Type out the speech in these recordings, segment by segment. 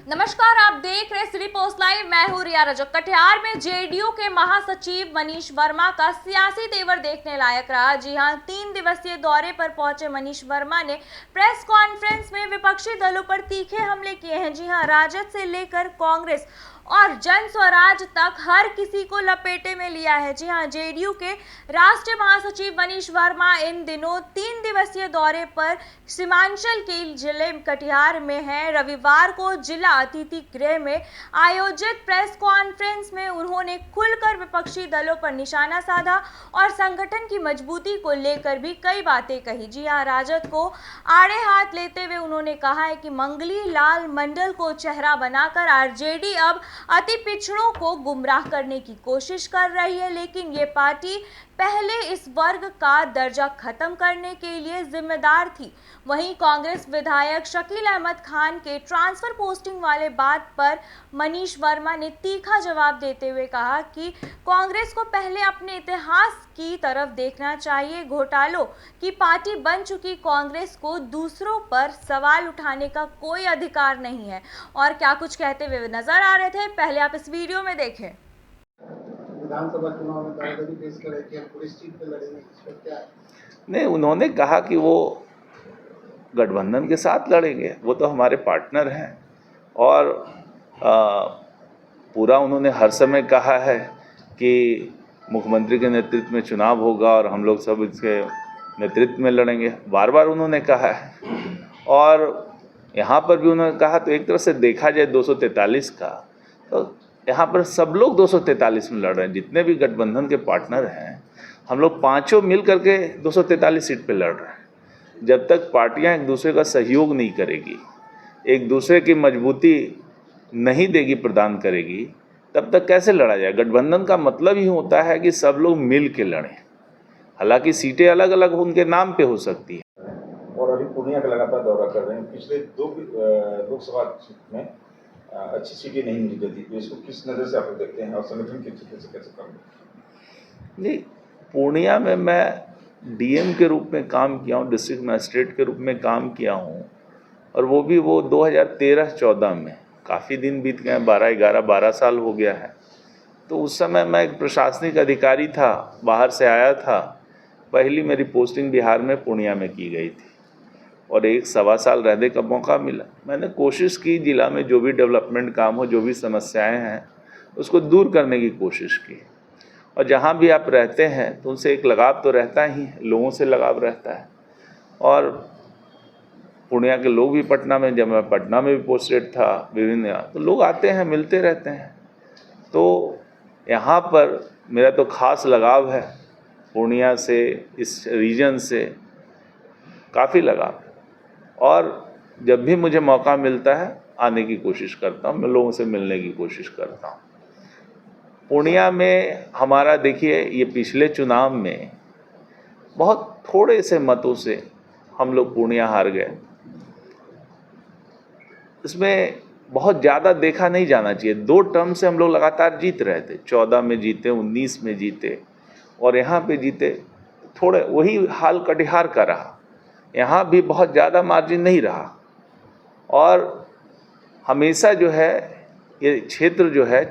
नमस्कार, आप देख रहे सिटी पोस्ट लाइव। मैं हूं रिया रजक। कटिहार में जेडीयू के महासचिव मनीष वर्मा का सियासी तेवर देखने लायक रहा। जी हां, 3 दिवसीय दौरे पर पहुंचे मनीष वर्मा ने प्रेस कॉन्फ्रेंस में विपक्षी दलों पर तीखे हमले किए हैं। जी हां, राजद से लेकर कांग्रेस और जन स्वराज तक हर किसी को लपेटे में लिया है। जी हां, जेडीयू के राष्ट्रीय महासचिव मनीष वर्मा इन दिनों 3 दिवसीय दौरे पर सीमांचल के जिले कटिहार में हैं। रविवार को जिला अतिथि गृह में आयोजित प्रेस कॉन्फ्रेंस में उन्होंने खुलकर विपक्षी दलों पर निशाना साधा और संगठन की मजबूती को लेकर भी कई बातें कही। जी हां, राजद को आड़े हाथ लेते हुए उन्होंने कहा है कि मंगली लाल मंडल को चेहरा बनाकर आरजेडी अब अति पिछड़ों को गुमराह करने की कोशिश कर रही है, लेकिन ये पार्टी पहले इस वर्ग का दर्जा खत्म करने के लिए जिम्मेदार थी। वहीं कांग्रेस विधायक शकील अहमद खान के ट्रांसफर पोस्टिंग वाले बात पर मनीष वर्मा ने तीखा जवाब देते हुए कहा कि कांग्रेस को पहले अपने इतिहास की तरफ देखना चाहिए। घोटालों की पार्टी बन चुकी कांग्रेस को दूसरों पर सवाल उठाने का कोई अधिकार नहीं है। और क्या कुछ कहते हुए नजर आ रहे थे, पहले आप इस वीडियो में देखें। विधानसभा चुनाव में दावेदारी पेश करे कि हम पुलिस सीट पे लड़ेंगे, इस पर क्या है? नहीं, उन्होंने कहा कि वो गठबंधन के साथ लड़ेंगे, वो तो हमारे पार्टनर हैं। और पूरा उन्होंने हर समय कहा है कि मुख्यमंत्री के नेतृत्व में चुनाव होगा और हम लोग सब इसके नेतृत्व में लड़ेंगे, बार बार उन्होंने कहा है। और यहाँ पर भी उन्होंने कहा, तो एक तरह से देखा जाए 243 का, तो यहाँ पर सब लोग 243 में लड़ रहे हैं। जितने भी गठबंधन के पार्टनर हैं, हम लोग पांचों मिल करके 243 सीट पे लड़ रहे हैं। जब तक पार्टियां एक दूसरे का सहयोग नहीं करेगी, एक दूसरे की मजबूती नहीं देगी, प्रदान करेगी, तब तक कैसे लड़ा जाए। गठबंधन का मतलब ही होता है कि सब लोग मिल के लड़ें। हालांकि सीटें अलग अलग उनके नाम पे हो सकती है। और अभी पूर्णिया का लगातार दौरा कर रहे हैं। पिछले 2 लोकसभा में अच्छी सीटें नहीं मिली थी, तो इसको किस नज़र से आप देखते हैं और संगठन की स्थिति से कैसे काम? नहीं, पूर्णिया में मैं डीएम के रूप में काम किया हूँ, डिस्ट्रिक्ट मजिस्ट्रेट के रूप में काम किया हूँ, और वो भी 2013-14 में। काफ़ी दिन बीत गए, 12 साल हो गया है। तो उस समय मैं एक प्रशासनिक अधिकारी था, बाहर से आया था। पहली मेरी पोस्टिंग बिहार में पूर्णिया में की गई थी और 1-1.25 साल रहने का मौका मिला। मैंने कोशिश की जिला में जो भी डेवलपमेंट काम हो, जो भी समस्याएं हैं, उसको दूर करने की कोशिश की। और जहाँ भी आप रहते हैं तो उनसे एक लगाव तो रहता ही है, लोगों से लगाव रहता है। और पूर्णिया के लोग भी पटना में, जब मैं पटना में भी पोस्टेड था विभिन्न, तो लोग आते हैं, मिलते रहते हैं। तो यहाँ पर मेरा तो खास लगाव है, पूर्णिया से, इस रीजन से काफ़ी लगाव। और जब भी मुझे मौका मिलता है आने की कोशिश करता हूँ, मैं लोगों से मिलने की कोशिश करता हूँ। पूर्णिया में हमारा देखिए, ये पिछले चुनाव में बहुत थोड़े से मतों से हम लोग पूर्णिया हार गए। इसमें बहुत ज़्यादा देखा नहीं जाना चाहिए। 2 टर्म से हम लोग लगातार जीत रहे थे, 14 में जीते, 19 में जीते और यहाँ पे जीते। थोड़े वही हाल कटिहार का रहा, यहाँ भी बहुत ज़्यादा मार्जिन नहीं रहा। और हमेशा जो है ये क्षेत्र जो है,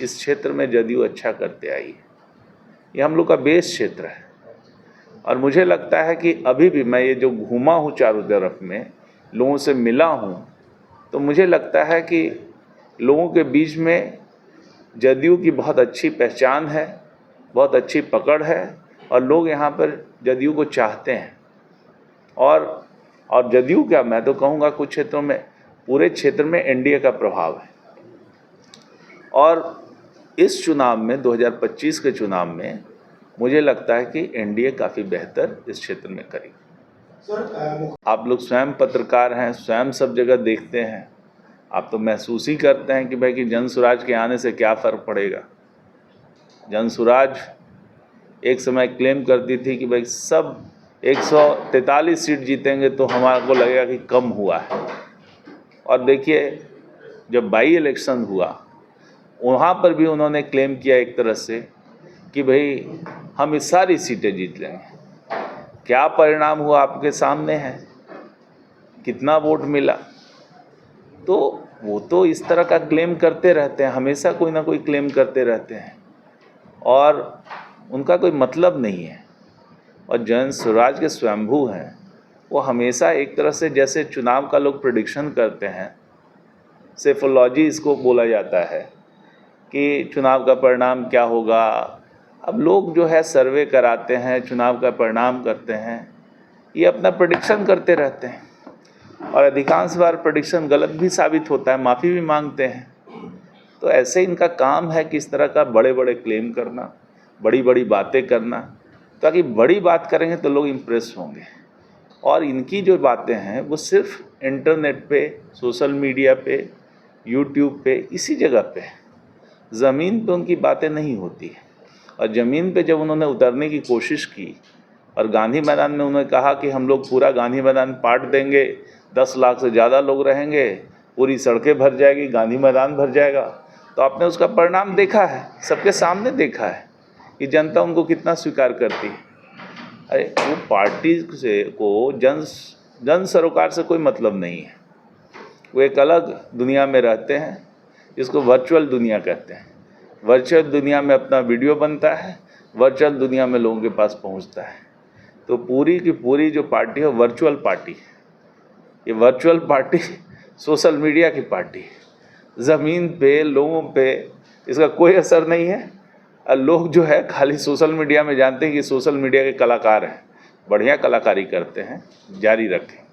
इस क्षेत्र में जदयू अच्छा करते आई है। ये हम लोग का बेस क्षेत्र है। और मुझे लगता है कि अभी भी मैं ये जो घूमा हूँ चारों तरफ में, लोगों से मिला हूँ, तो मुझे लगता है कि लोगों के बीच में जदयू की बहुत अच्छी पहचान है, बहुत अच्छी पकड़ है और लोग यहाँ पर जदयू को चाहते हैं। और जदयू क्या, मैं तो कहूँगा कुछ क्षेत्रों में, पूरे क्षेत्र में एनडीए का प्रभाव है। और इस चुनाव में, 2025 के चुनाव में, मुझे लगता है कि एनडीए काफ़ी बेहतर इस क्षेत्र में करेगी। आप लोग स्वयं पत्रकार हैं, स्वयं सब जगह देखते हैं, आप तो महसूस ही करते हैं कि भाई कि जन स्वराज के आने से क्या फ़र्क पड़ेगा। जन स्वराज एक समय क्लेम करती थी कि भाई सब 143 सीट जीतेंगे तो हमारे को लगेगा कि कम हुआ है। और देखिए, जब बाई इलेक्शन हुआ, वहाँ पर भी उन्होंने क्लेम किया एक तरह से कि भाई हम इस सारी सीटें जीत लेंगे। क्या परिणाम हुआ आपके सामने है, कितना वोट मिला। तो वो तो इस तरह का क्लेम करते रहते हैं, हमेशा कोई ना कोई क्लेम करते रहते हैं और उनका कोई मतलब नहीं है। और जन स्वराज के स्वयंभू हैं, वो हमेशा एक तरह से जैसे चुनाव का लोग प्रेडिक्शन करते हैं, सेफोलॉजी इसको बोला जाता है कि चुनाव का परिणाम क्या होगा। अब लोग जो है सर्वे कराते हैं, चुनाव का परिणाम करते हैं, ये अपना प्रेडिक्शन करते रहते हैं और अधिकांश बार प्रेडिक्शन गलत भी साबित होता है, माफ़ी भी मांगते हैं। तो ऐसे इनका काम है कि इस तरह का बड़े बड़े क्लेम करना, बड़ी बड़ी बातें करना, ताकि बड़ी बात करेंगे तो लोग इम्प्रेस होंगे। और इनकी जो बातें हैं वो सिर्फ इंटरनेट पे, सोशल मीडिया पे, यूट्यूब पे, इसी जगह पे, ज़मीन पे उनकी बातें नहीं होती है। और ज़मीन पे जब उन्होंने उतरने की कोशिश की और गांधी मैदान में उन्होंने कहा कि हम लोग पूरा गांधी मैदान पाट देंगे, 10 लाख से ज़्यादा लोग रहेंगे, पूरी सड़कें भर जाएगी, गांधी मैदान भर जाएगा, तो आपने उसका परिणाम देखा है, सबके सामने देखा है कि जनता उनको कितना स्वीकार करती है। अरे वो पार्टी से को जन सरोकार से कोई मतलब नहीं है। वो एक अलग दुनिया में रहते हैं जिसको वर्चुअल दुनिया कहते हैं। वर्चुअल दुनिया में अपना वीडियो बनता है, वर्चुअल दुनिया में लोगों के पास पहुंचता है। तो पूरी की पूरी जो पार्टी है वर्चुअल पार्टी है। ये वर्चुअल पार्टी सोशल मीडिया की पार्टी है। ज़मीन पे लोगों पे इसका कोई असर नहीं है। और लोग जो है खाली सोशल मीडिया में जानते हैं कि सोशल मीडिया के कलाकार हैं, बढ़िया कलाकारी करते हैं, जारी रखें।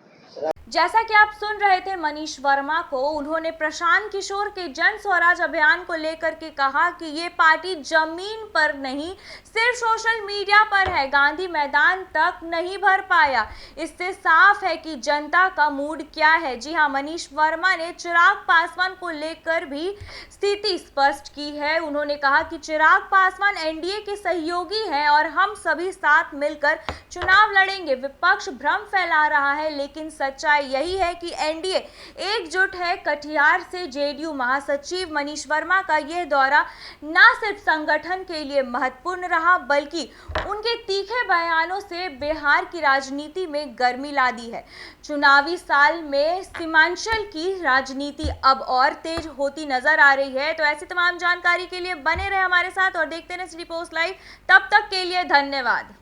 जैसा कि आप सुन रहे थे मनीष वर्मा को, उन्होंने प्रशांत किशोर के जन स्वराज अभियान को लेकर के कहा कि ये पार्टी जमीन पर नहीं, सिर्फ सोशल मीडिया पर है, गांधी मैदान तक नहीं भर पाया। इससे साफ है कि जनता का मूड क्या है। जी हां, मनीष वर्मा ने चिराग पासवान को लेकर भी स्थिति स्पष्ट की है। उन्होंने कहा कि चिराग पासवान एनडीए के सहयोगी हैं और हम सभी साथ मिलकर चुनाव लड़ेंगे। विपक्ष भ्रम फैला रहा है, लेकिन सच्चाई यही है कि एनडीए एकजुट है। कटिहार से जेडीयू महासचिव मनीष वर्मा का यह दौरा न सिर्फ संगठन के लिए महत्वपूर्ण रहा, बल्कि उनके तीखे बयानों से बिहार की राजनीति में गर्मी ला दी है। चुनावी साल में सीमांचल की राजनीति अब और तेज होती नजर आ रही है। तो ऐसी तमाम जानकारी के लिए बने रहे हमारे साथ और देखते रहे सिटी पोस्ट लाइव। तब तक के लिए धन्यवाद।